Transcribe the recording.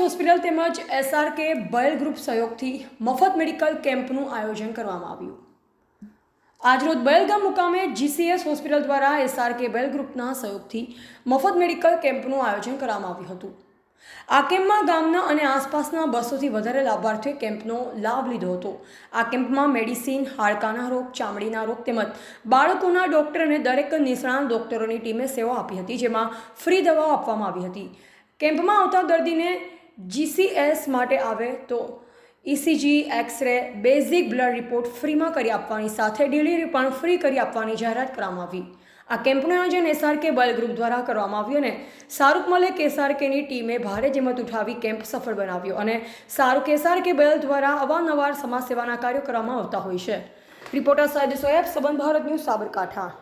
Hospital તેમજ SRK બયલ group સહયોગથી મફત મેડિકલ કેમ્પનું આયોજન કરવામાં આવ્યું। આજરોજ બયલગામ મુકામે GCS હોસ્પિટલ દ્વારા SRK બયલ ગ્રુપના સહયોગથી મફત મેડિકલ કેમ્પનું આયોજન કરવામાં આવ્યું હતું। આ કેમ્પમાં ગામના અને આસપાસના 200થી વધારે લાભાર્થીઓએ કેમ્પનો લાભ લીધો હતો। આ કેમ્પમાં મેડિસિન, હાડકાના રોગ, ચામડીના રોગ તેમજ બાળકોના ડોક્ટર અને દરેક નિષ્ણાત ડોક્ટરોની ટીમે સેવા આપી હતી, જેમાં ફ્રી દવાઓ આપવામાં આવી હતી। કેમ્પમાં આવતા દર્દીને GCS માટે આવે તો ECG, x-ray, basic blood report ફ્રીમાં કરી આપવાની સાથે ડિલિવરી પણ ફ્રી કરી આપવાની જાહેરાત કરવામાં આવી। આ કેમ્પનું આયોજન SRK બયલ ગ્રુપ દ્વારા કરવામાં આવ્યું અને શાહરૂખ મલિક SRKની ટીમે ભારે જહેમત ઉઠાવી કેમ્પ સફળ બનાવ્યો અને શાહરૂખ SRK બયલ દ્વારા અવારનવાર સમાજ સેવાના કાર્યો કરવામાં આવતા હોય છે। રિપોર્ટર સૈયદ સોએબ, સંબંધ ભારત ન્યૂઝ, સાબરકાંઠા।